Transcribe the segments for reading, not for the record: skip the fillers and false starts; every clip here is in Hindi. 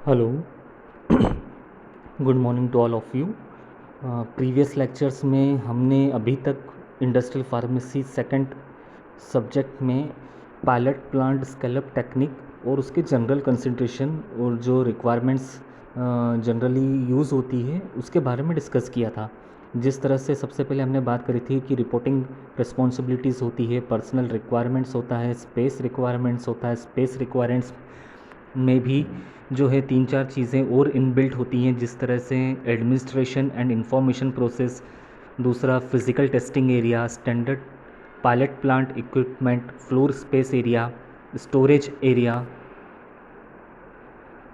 Hello, good morning to all of you. Previous lectures में हमने अभी तक इंडस्ट्रियल फार्मेसी सेकंड सब्जेक्ट में पायलट प्लांट स्केलअप टेक्निक और उसके जनरल कंसंट्रेशन और जो रिक्वायरमेंट्स जनरली यूज़ होती है उसके बारे में डिस्कस किया था। जिस तरह से सबसे पहले हमने बात करी थी कि रिपोर्टिंग रिस्पॉन्सिबिलिटीज़ होती है, पर्सनल रिक्वायरमेंट्स होता है, स्पेस रिक्वायरमेंट्स होता है। स्पेस रिक्वायरमेंट्स में भी जो है 3-4 चीज़ें और इनबिल्ट होती हैं, जिस तरह से एडमिनिस्ट्रेशन एंड इंफॉर्मेशन प्रोसेस, दूसरा physical testing area, standard pilot plant equipment, floor space area, storage area,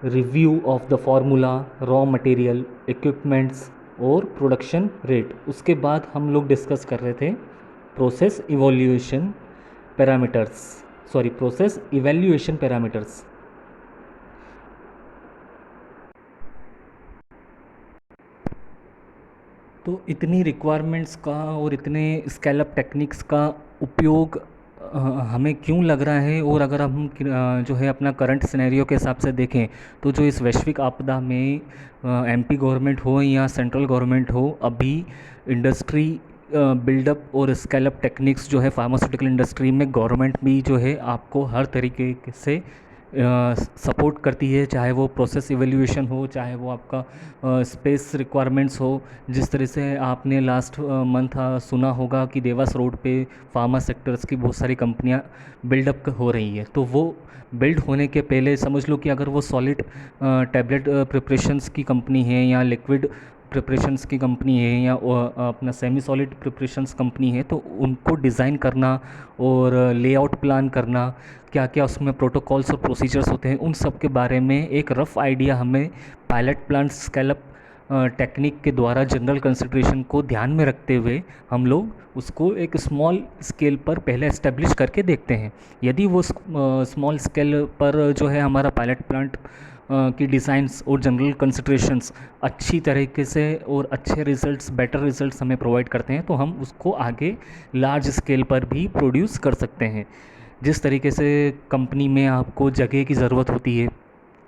review of the formula, raw material, equipments और प्रोडक्शन रेट। उसके बाद हम लोग डिस्कस कर रहे थे process evolution parameters, process evaluation parameters. तो इतनी रिक्वायरमेंट्स का और इतने स्केलअप टेक्निक्स का उपयोग हमें क्यों लग रहा है, और अगर हम जो है अपना करंट सिनेरियो के हिसाब से देखें तो जो इस वैश्विक आपदा में एमपी गवर्नमेंट हो या सेंट्रल गवर्नमेंट हो, अभी इंडस्ट्री बिल्डअप और स्केलअप टेक्निक्स जो है फार्मास्यूटिकल इंडस्ट्री में गवर्नमेंट भी जो है आपको हर तरीके से सपोर्ट करती है, चाहे वो प्रोसेस इवैल्यूएशन हो, चाहे वो आपका स्पेस रिक्वायरमेंट्स हो। जिस तरह से आपने लास्ट मंथ सुना होगा कि देवास रोड पे फार्मा सेक्टर्स की बहुत सारी कंपनियां बिल्डअप हो रही है, तो वो बिल्ड होने के पहले समझ लो कि अगर वो सॉलिड टैबलेट प्रिपरेशंस की कंपनी है या लिक्विड प्रिपरेशंस की कंपनी है या अपना सेमी सॉलिड प्रिपरेशंस कंपनी है, तो उनको डिज़ाइन करना और लेआउट प्लान करना, क्या क्या उसमें प्रोटोकॉल्स और प्रोसीजर्स होते हैं, उन सब के बारे में एक रफ़ आइडिया हमें पायलट प्लांट स्केलअप टेक्निक के द्वारा जनरल कंसिडरेशन को ध्यान में रखते हुए हम लोग उसको एक स्मॉल स्केल पर पहले एस्टेब्लिश करके देखते हैं। यदि वो स्मॉल स्केल पर जो है हमारा पायलट प्लांट की डिज़ाइंस और जनरल कंसिडरेशंस अच्छी तरीके से और अच्छे रिजल्ट्स, बेटर रिजल्ट्स हमें प्रोवाइड करते हैं, तो हम उसको आगे लार्ज स्केल पर भी प्रोड्यूस कर सकते हैं। जिस तरीके से कंपनी में आपको जगह की ज़रूरत होती है,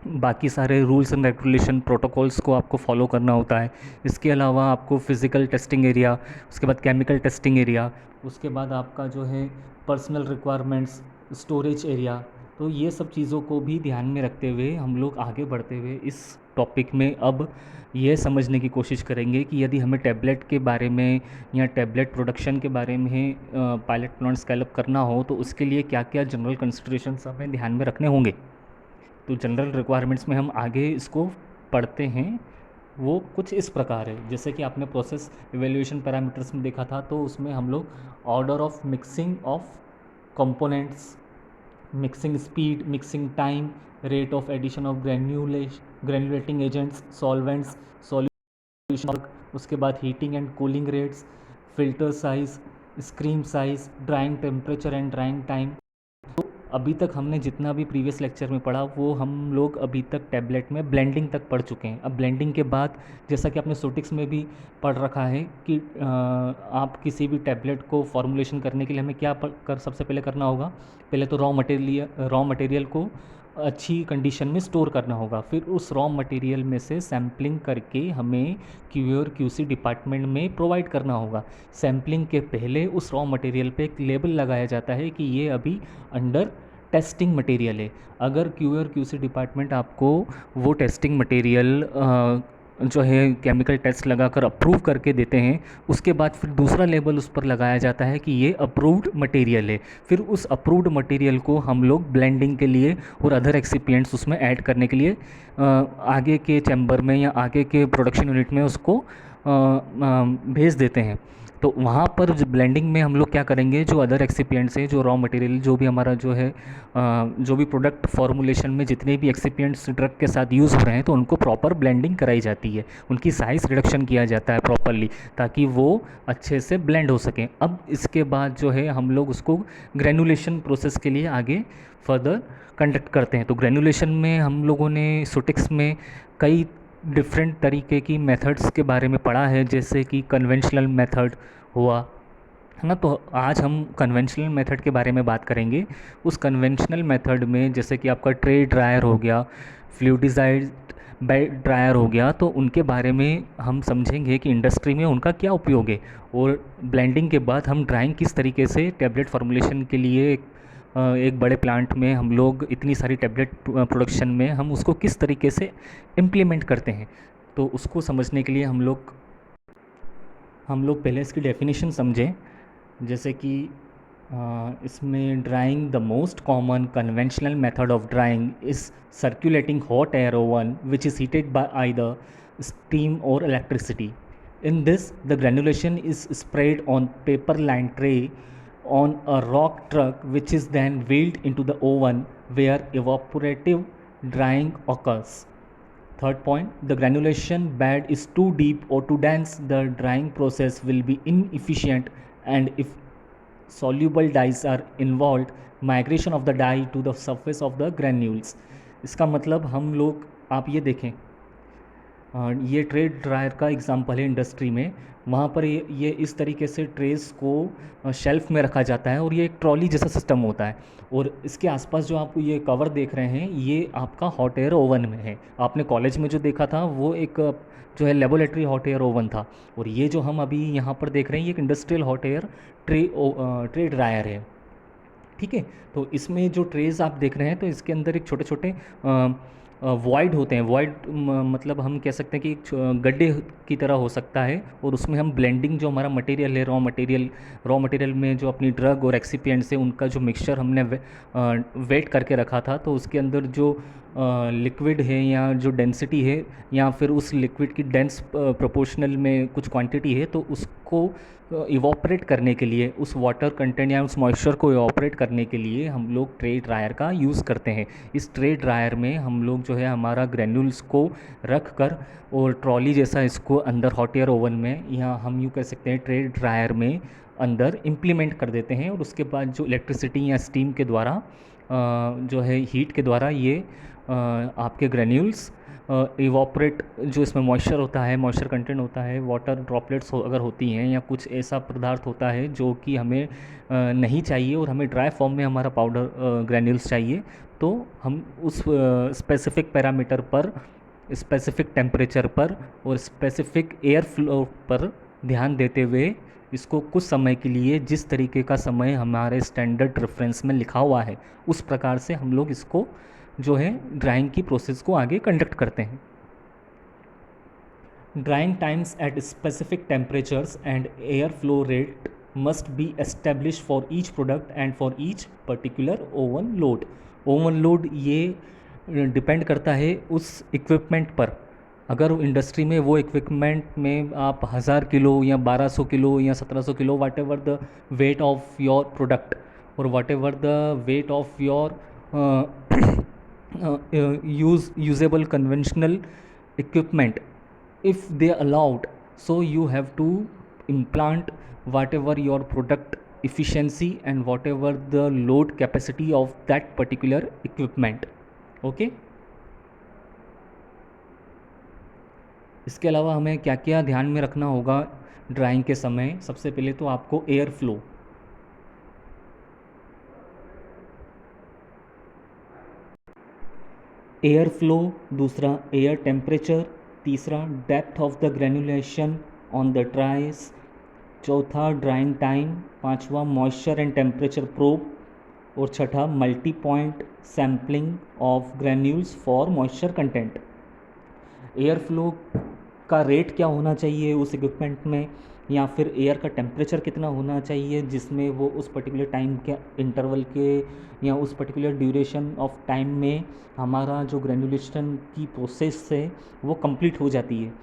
बाकी सारे रूल्स एंड रेगुलेशन प्रोटोकॉल्स को आपको फॉलो करना होता है। इसके अलावा आपको फिज़िकल टेस्टिंग एरिया, उसके बाद केमिकल टेस्टिंग एरिया, उसके बाद आपका जो है पर्सनल रिक्वायरमेंट्स, स्टोरेज एरिया, तो ये सब चीज़ों को भी ध्यान में रखते हुए हम लोग आगे बढ़ते हुए इस टॉपिक में अब ये समझने की कोशिश करेंगे कि यदि हमें टैबलेट के बारे में या टैबलेट प्रोडक्शन के बारे में पायलट प्लांट स्केल अप करना हो तो उसके लिए क्या क्या जनरल कंसिडरेशंस हमें ध्यान में रखने होंगे। तो जनरल रिक्वायरमेंट्स में हम आगे इसको पढ़ते हैं। वो कुछ इस प्रकार है, जैसे कि आपने प्रोसेस इवैल्यूएशन पैरामीटर्स में देखा था, तो उसमें हम लोग order of mixing of components, mixing speed, mixing time, rate of addition of granulating agents, solvents, solution, उसके बाद heating and cooling rates, filter size, screen size, drying temperature and drying time. अभी तक हमने जितना भी प्रीवियस लेक्चर में पढ़ा वो हम लोग अभी तक टैबलेट में ब्लेंडिंग तक पढ़ चुके हैं। अब ब्लेंडिंग के बाद जैसा कि आपने सोटिक्स में भी पढ़ रखा है कि आप किसी भी टैबलेट को फॉर्मुलेशन करने के लिए हमें क्या सबसे पहले करना होगा, पहले तो रॉ मटेरियल को अच्छी कंडीशन में स्टोर करना होगा। फिर उस रॉ मटेरियल में से सैम्पलिंग करके हमें क्यू और क्यूसी डिपार्टमेंट में प्रोवाइड करना होगा। सैम्पलिंग के पहले उस रॉ मटेरियल पे एक लेबल लगाया जाता है कि ये अभी अंडर टेस्टिंग मटेरियल है। अगर क्यू और क्यूसी डिपार्टमेंट आपको वो टेस्टिंग मटेरियल जो है केमिकल टेस्ट लगाकर अप्रूव करके देते हैं, उसके बाद फिर दूसरा लेबल उस पर लगाया जाता है कि ये अप्रूव्ड मटेरियल है। फिर उस अप्रूव्ड मटेरियल को हम लोग ब्लेंडिंग के लिए और अदर एक्सिपिएंट्स उसमें ऐड करने के लिए आगे के चैम्बर में या आगे के प्रोडक्शन यूनिट में उसको भेज देते हैं। तो वहाँ पर जो ब्लेंडिंग में हम लोग क्या करेंगे, जो अदर एक्सिपिएंट्स हैं, जो रॉ मटेरियल, जो भी हमारा जो है जो भी प्रोडक्ट फॉर्मुलेशन में जितने भी एक्सिपिएंट्स ड्रग के साथ यूज़ हो रहे हैं, तो उनको प्रॉपर ब्लेंडिंग कराई जाती है, उनकी साइज़ रिडक्शन किया जाता है प्रॉपरली, ताकि वो अच्छे से ब्लेंड हो सकें। अब इसके बाद जो है हम लोग उसको ग्रेनुलेशन प्रोसेस के लिए आगे फर्दर कंडक्ट करते हैं। तो ग्रेनुलेशन में हम लोगों ने सोटिक्स में कई डिफरेंट तरीके की मेथड्स के बारे में पढ़ा है, जैसे कि कन्वेंशनल मेथड हुआ है ना। तो आज हम कन्वेंशनल मेथड के बारे में बात करेंगे। उस कन्वेंशनल मेथड में जैसे कि आपका ट्रे ड्रायर हो गया, फ्लूइडिज़ाइड बेड ड्रायर हो गया, तो उनके बारे में हम समझेंगे कि इंडस्ट्री में उनका क्या उपयोग है। और ब्लेंडिंग के बाद हम ड्राइंग किस तरीके से टैबलेट फॉर्मुलेशन के लिए एक बड़े प्लांट में हम लोग इतनी सारी टैबलेट प्रोडक्शन में हम उसको किस तरीके से इम्प्लीमेंट करते हैं। तो उसको समझने के लिए हम लोग पहले इसकी डेफिनेशन समझें। जैसे कि इसमें drying the most common conventional method of drying is circulating hot air oven which is heated by either steam और electricity. In this the granulation is spread on paper line tray on a rock truck which is then wheeled into the oven where evaporative drying occurs. Third point, the granulation bed is too deep or too dense, the drying process will be inefficient, and if soluble dyes are involved, migration of the dye to the surface of the granules. इसका मतलब हम लोग, आप ये देखें, ये ट्रे ड्रायर का एग्जांपल है इंडस्ट्री में। वहाँ पर ये इस तरीके से ट्रेस को शेल्फ में रखा जाता है और ये एक ट्रॉली जैसा सिस्टम होता है। और इसके आसपास जो आप ये कवर देख रहे हैं ये आपका हॉट एयर ओवन में है। आपने कॉलेज में जो देखा था वो एक जो है लेबोरेटरी हॉट एयर ओवन था, और ये जो हम अभी यहाँ पर देख रहे हैं ये एक industrial hot air tray dryer है। ठीक है, तो इसमें जो ट्रेज़ आप देख रहे हैं तो इसके अंदर एक छोटे छोटे वॉइड होते हैं। वॉइड मतलब हम कह सकते हैं कि एक गड्ढे की तरह हो सकता है, और उसमें हम ब्लेंडिंग जो हमारा मटेरियल है, रॉ मटेरियल में जो अपनी ड्रग और एक्सिपिएंट्स है उनका जो मिक्सचर हमने वेट करके रखा था, तो उसके अंदर जो लिक्विड है या जो डेंसिटी है या फिर उस लिक्विड की डेंस प्रोपोर्शनल में कुछ क्वांटिटी है, तो उसको इवॉपरेट करने के लिए, उस वाटर कंटेंट या उस मॉइस्चर को इवॉपरेट करने के लिए हम लोग ट्रे ड्रायर का यूज़ करते हैं। इस ट्रे ड्रायर में हम लोग जो है हमारा ग्रेन्यूल्स को रख कर और ट्रॉली जैसा इसको अंदर हॉट एयर ओवन में, या हम यूँ कह सकते हैं ट्रे ड्रायर में अंदर इम्प्लीमेंट कर देते हैं। और उसके बाद जो इलेक्ट्रिसिटी या स्टीम के द्वारा जो है हीट के द्वारा ये आपके ग्रेन्यूल्स इवॉपरेट, जो इसमें मॉइस्चर होता है, मॉइस्चर कंटेंट होता है, वाटर ड्रॉपलेट्स अगर होती हैं या कुछ ऐसा पदार्थ होता है जो कि हमें नहीं चाहिए और हमें ड्राई फॉर्म में हमारा पाउडर ग्रेन्यूल्स चाहिए, तो हम उस स्पेसिफिक पैरामीटर पर, स्पेसिफिक टेम्परेचर पर और स्पेसिफिक एयर फ्लो पर ध्यान देते हुए इसको कुछ समय के लिए, जिस तरीके का समय हमारे स्टैंडर्ड रेफरेंस में लिखा हुआ है उस प्रकार से हम लोग इसको जो है ड्राइंग की प्रोसेस को आगे कंडक्ट करते हैं। Drawing times at specific temperatures and air flow rate must be establish for each product and for each particular oven load. Oven load ये डिपेंड करता है उस इक्विपमेंट पर। अगर इंडस्ट्री में वो इक्विपमेंट में आप 1000 किलो या 1200 किलो या 1700 kilo, whatever the weight of your product और whatever the weight of your usable conventional equipment, if they allowed, so you have to implant whatever your product efficiency and whatever the load capacity of that particular equipment. Okay, इसके अलावा हमें क्या क्या ध्यान में रखना होगा ड्राइंग के समय। सबसे पहले तो आपको एयर फ्लो, एयर फ्लो, दूसरा एयर टेम्परेचर, तीसरा depth of the granulation on the trays, चौथा ड्राइंग टाइम, पांचवा मॉइस्चर एंड टेम्परेचर प्रोब, और छठा multi point sampling of granules for moisture content. Air flow का रेट क्या होना चाहिए उस इक्विपमेंट में, या फिर एयर का टेम्परेचर कितना होना चाहिए जिसमें वो उस पर्टिकुलर टाइम के इंटरवल के या उस पर्टिकुलर ड्यूरेशन ऑफ टाइम में हमारा जो ग्रेनुलेशन की प्रोसेस है वो कंप्लीट हो जाती है।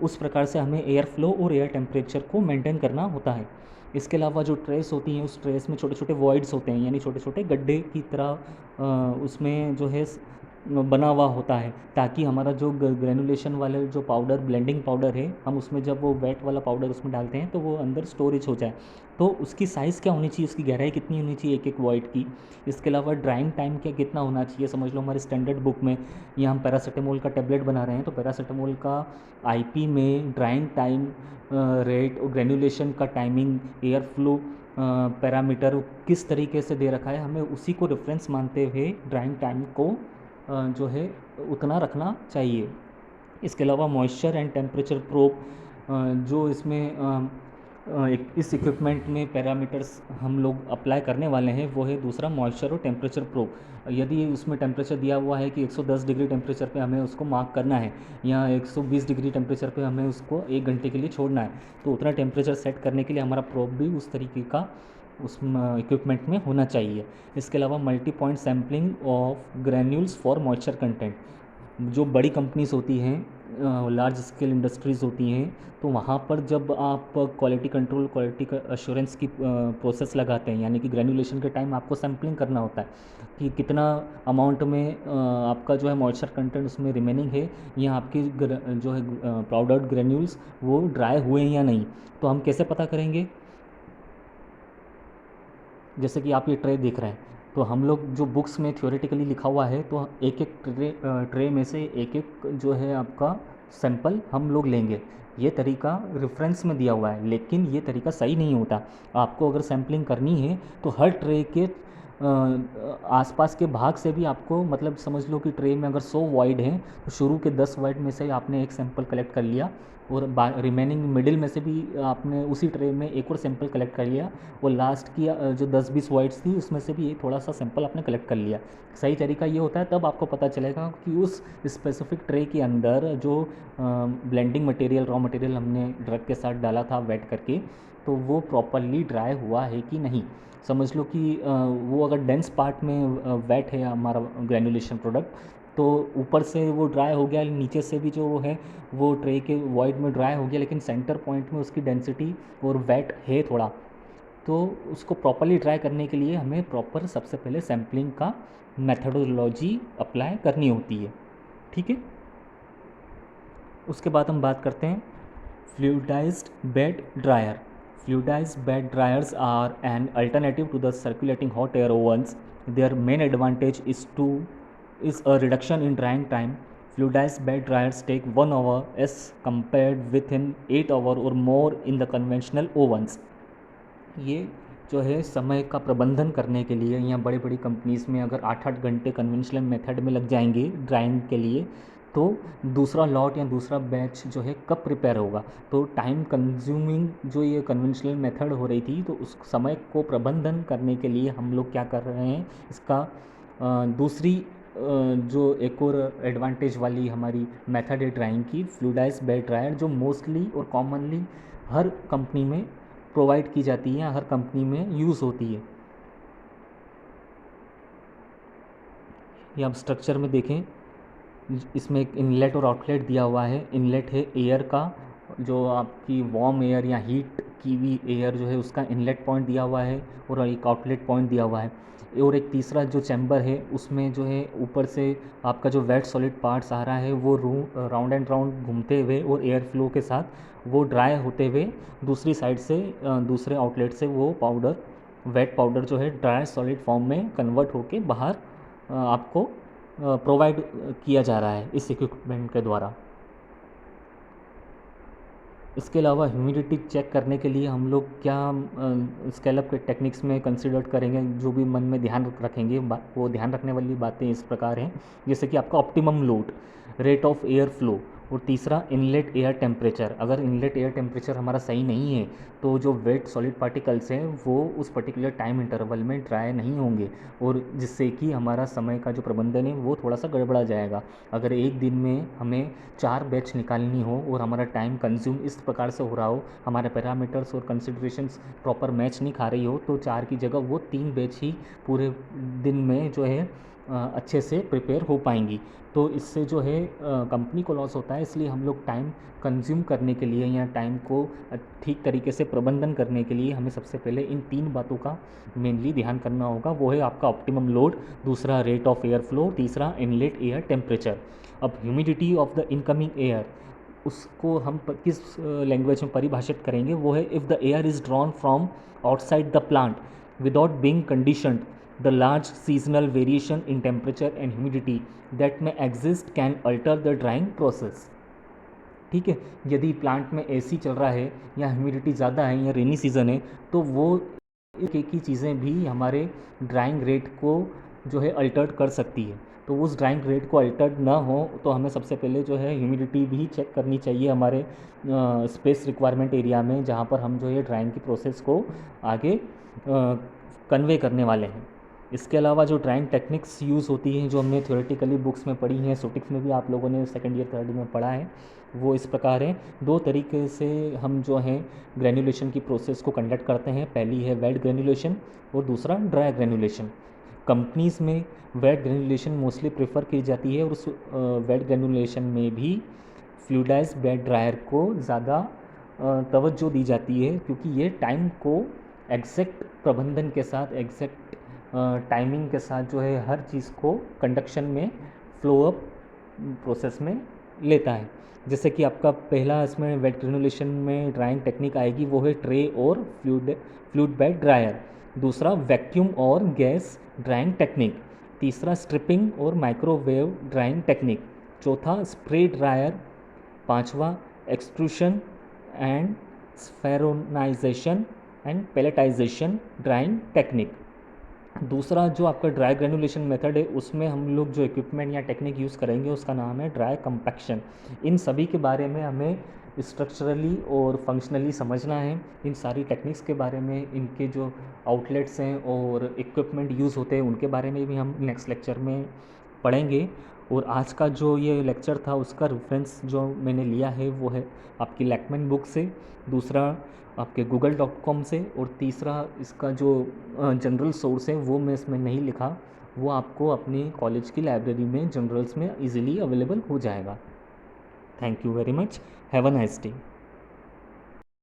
उस प्रकार से हमें एयर फ्लो और एयर टेम्परेचर को मेंटेन करना होता है। इसके अलावा जो ट्रेस होती हैं उस ट्रेस में छोटे छोटे वॉइड्स होते हैं, यानी छोटे छोटे गड्ढे की तरह उसमें जो है बना हुआ होता है, ताकि हमारा जो ग्रेनुलेशन वाले जो पाउडर, ब्लेंडिंग पाउडर है, हम उसमें जब वो वेट वाला पाउडर उसमें डालते हैं तो वो अंदर स्टोरेज हो जाए। तो उसकी साइज़ क्या होनी चाहिए, उसकी गहराई कितनी होनी चाहिए एक एक वॉइड की। इसके अलावा ड्राइंग टाइम क्या कितना होना चाहिए। समझ लो हमारे स्टैंडर्ड बुक में या हम पैरासीटामोल का टेबलेट बना रहे हैं तो पैरासीटामोल का आईपी में ड्राइंग टाइम रेट और ग्रेनुलेशन का टाइमिंग, एयर फ्लो पैरामीटर किस तरीके से दे रखा है, हमें उसी को रेफरेंस मानते हुए ड्राइंग टाइम को जो है उतना रखना चाहिए। इसके अलावा मॉइस्चर एंड टेम्परेचर प्रोब, जो इसमें इस इक्विपमेंट में पैरामीटर्स हम लोग अप्लाई करने वाले हैं वो है दूसरा मॉइस्चर और टेम्परेचर प्रोब। यदि उसमें टेम्परेचर दिया हुआ है कि 110 डिग्री टेम्परेचर पे हमें उसको मार्क करना है या 120 डिग्री टेम्परेचर पे हमें उसको 1 घंटे के लिए छोड़ना है, तो उतना टेम्परेचर सेट करने के लिए हमारा प्रोब भी उस तरीके का उस इक्विपमेंट में होना चाहिए। इसके अलावा multi point sampling of granules for moisture content. जो बड़ी कंपनीज़ होती हैं, लार्ज स्केल इंडस्ट्रीज़ होती हैं, तो वहाँ पर जब आप क्वालिटी कंट्रोल, क्वालिटी अश्योरेंस की प्रोसेस लगाते हैं, यानी कि ग्रेन्युलेशन के टाइम आपको सैम्पलिंग करना होता है कि कितना अमाउंट में आपका जो है मॉइस्चर कंटेंट उसमें रिमेनिंग है, या आपकी जो है पाउडर्ड ग्रेन्यूल्स वो ड्राई हुए हैं या नहीं। तो हम कैसे पता करेंगे? जैसे कि आप ये ट्रे देख रहे हैं, तो हम लोग जो बुक्स में थ्योरेटिकली लिखा हुआ है, तो एक एक ट्रे में से एक एक जो है आपका सैंपल हम लोग लेंगे। ये तरीका रेफरेंस में दिया हुआ है, लेकिन ये तरीका सही नहीं होता। आपको अगर सैम्पलिंग करनी है तो हर ट्रे के आसपास के भाग से भी आपको, मतलब समझ लो कि ट्रे में अगर 100 वाइड हैं तो शुरू के 10 वाइड में से आपने एक सैंपल कलेक्ट कर लिया, और रिमेनिंग मिडिल में से भी आपने उसी ट्रे में एक और सैंपल कलेक्ट कर लिया, और लास्ट की जो 10-20 वाइड्स थी उसमें से भी थोड़ा सा सैंपल आपने कलेक्ट कर लिया। सही तरीका ये होता है, तब आपको पता चलेगा कि उस स्पेसिफिक ट्रे के अंदर जो ब्लेंडिंग मटेरियल, रॉ मटेरियल हमने ड्रग के साथ डाला था वेट करके, तो वो प्रॉपरली ड्राई हुआ है कि नहीं। समझ लो कि वो अगर डेंस पार्ट में वेट है हमारा ग्रेनुलेशन प्रोडक्ट, तो ऊपर से वो ड्राई हो गया, नीचे से भी जो वो है वो ट्रे के वॉइड में ड्राई हो गया, लेकिन सेंटर पॉइंट में उसकी डेंसिटी और वेट है थोड़ा। तो उसको प्रॉपरली ड्राई करने के लिए हमें प्रॉपर सबसे पहले सैम्पलिंग का मेथडोलॉजी अप्लाई करनी होती है। ठीक है, उसके बाद हम बात करते हैं fluidised bed dryer. Fluidized bed dryers are an alternative to the circulating hot air ovens. Their main advantage is a reduction in drying time. Fluidized bed dryers take 1 hour as compared with an 8 hour or more in the conventional ovens. ये जो है समय का प्रबंधन करने के लिए, या बड़ी बड़ी कंपनीज़ में अगर 8-8 घंटे कन्वेंशनल मेथड में लग जाएंगे ड्राइंग के लिए, तो दूसरा लॉट या दूसरा बैच जो है कब प्रिपेयर होगा। तो टाइम कंज्यूमिंग जो ये कन्वेंशनल मेथड हो रही थी, तो उस समय को प्रबंधन करने के लिए हम लोग क्या कर रहे हैं, इसका दूसरी जो एक और एडवांटेज वाली हमारी मेथड है ड्राइंग की, फ्लूइडाइज्ड बेड ड्रायर, जो मोस्टली और कॉमनली हर कंपनी में प्रोवाइड की जाती है, हर कंपनी में यूज़ होती है। ये आप स्ट्रक्चर में देखें, इसमें एक इनलेट और आउटलेट दिया हुआ है। इनलेट है एयर का, जो आपकी वार्म एयर या हीट की हुई एयर जो है उसका इनलेट पॉइंट दिया हुआ है, और एक आउटलेट पॉइंट दिया हुआ है। और एक तीसरा जो चैम्बर है उसमें जो है ऊपर से आपका जो वेट सॉलिड पार्ट्स आ रहा है वो राउंड एंड राउंड घूमते हुए और एयर फ्लो के साथ वो ड्राई होते हुए दूसरी साइड से दूसरे आउटलेट से वो पाउडर, वेट पाउडर जो है ड्राई सॉलिड फॉर्म में कन्वर्ट होके बाहर आपको प्रोवाइड किया जा रहा है इस इक्विपमेंट के द्वारा। इसके अलावा ह्यूमिडिटी चेक करने के लिए हम लोग क्या स्केलअप के टेक्निक्स में कंसिडर करेंगे, जो भी मन में ध्यान रखेंगे, वो ध्यान रखने वाली बातें इस प्रकार हैं। जैसे कि आपका optimum load, rate of air flow, और तीसरा इनलेट एयर टेम्परेचर। अगर इनलेट एयर टेम्परेचर हमारा सही नहीं है तो जो वेट सॉलिड पार्टिकल्स हैं वो उस पर्टिकुलर टाइम इंटरवल में ड्राई नहीं होंगे, और जिससे कि हमारा समय का जो प्रबंधन है वो थोड़ा सा गड़बड़ा जाएगा। अगर एक दिन में हमें 4 बैच निकालनी हो और हमारा टाइम कंज्यूम इस प्रकार से हो रहा हो, हमारे पैरामीटर्स और कंसिडरेशंस प्रॉपर मैच नहीं खा रही हो, तो 4 की जगह वो 3 बैच ही पूरे दिन में जो है अच्छे से प्रिपेयर हो पाएंगी। तो इससे जो है कंपनी को लॉस होता है। इसलिए हम लोग टाइम कंज्यूम करने के लिए या टाइम को ठीक तरीके से प्रबंधन करने के लिए हमें सबसे पहले इन 3 बातों का मेनली ध्यान करना होगा। वो है आपका ऑप्टिमम लोड, दूसरा रेट ऑफ एयर फ्लो, तीसरा इनलेट एयर टेम्परेचर। अब humidity of the incoming air, उसको हम किस लैंग्वेज में परिभाषित करेंगे, वो है if the air is drawn from outside the plant without being conditioned, the large seasonal variation in temperature and humidity that may exist can alter the drying process. ठीक है, यदि प्लांट में एसी चल रहा है या ह्यूमिडिटी ज़्यादा है या रेनी सीज़न है, तो वो एक एक ही चीज़ें भी हमारे ड्राइंग रेट को जो है अल्टर कर सकती है। तो उस ड्राइंग रेट को अल्टर्ड ना हो तो हमें सबसे पहले जो है ह्यूमिडिटी भी चेक करनी चाहिए हमारे स्पेस रिक्वायरमेंट एरिया में, जहाँ पर हम जो है ड्राइंग की प्रोसेस को आगे कन्वे करने वाले हैं। इसके अलावा जो ड्राइंग टेक्निक्स यूज़ होती हैं, जो हमने थ्योरेटिकली बुक्स में पढ़ी हैं, सोटिक्स में भी आप लोगों ने सेकेंड ईयर थर्ड ईयर में पढ़ा है, वो इस प्रकार है। दो तरीके से हम जो हैं ग्रेनुलेशन की प्रोसेस को कंडक्ट करते हैं। पहली है वेट ग्रेनुलेशन और दूसरा ड्राई ग्रेनुलेशन। कंपनीज़ में वेट ग्रेनुलेशन मोस्टली प्रेफर की जाती है और उस वेट ग्रेनुलेशन में भी फ्लूइडाइज्ड बेड ड्रायर को ज़्यादा तवज्जो दी जाती है, क्योंकि ये टाइम को एग्जैक्ट प्रबंधन के साथ, एग्जैक्ट टाइमिंग के साथ जो है हर चीज़ को कंडक्शन में फ्लो अप प्रोसेस में लेता है। जैसे कि आपका पहला इसमें वेट ग्रेनुलेशन में ड्राइंग टेक्निक आएगी, वो है ट्रे और फ्लूइड बेड ड्रायर। दूसरा वैक्यूम और गैस ड्राइंग टेक्निक। तीसरा स्ट्रिपिंग और माइक्रोवेव ड्राइंग टेक्निक। चौथा स्प्रे ड्रायर। पांचवा extrusion and spheronisation and pelletisation drying technique. दूसरा जो आपका ड्राई ग्रेनुलेशन मेथड है, उसमें हम लोग जो इक्विपमेंट या टेक्निक यूज़ करेंगे उसका नाम है ड्राई कंपैक्शन। इन सभी के बारे में हमें स्ट्रक्चरली और फंक्शनली समझना है। इन सारी टेक्निक्स के बारे में, इनके जो आउटलेट्स हैं और इक्विपमेंट यूज़ होते हैं उनके बारे में भी हम नेक्स्ट लेक्चर में पढ़ेंगे। और आज का जो ये लेक्चर था उसका रेफरेंस जो मैंने लिया है वो है आपकी लैकमैन बुक से, दूसरा आपके google.com से, और तीसरा इसका जो जनरल सोर्स है वो मैं इसमें नहीं लिखा, वो आपको अपनी कॉलेज की लाइब्रेरी में जनरल्स में इजीली अवेलेबल हो जाएगा। Thank you very much. Have a nice day.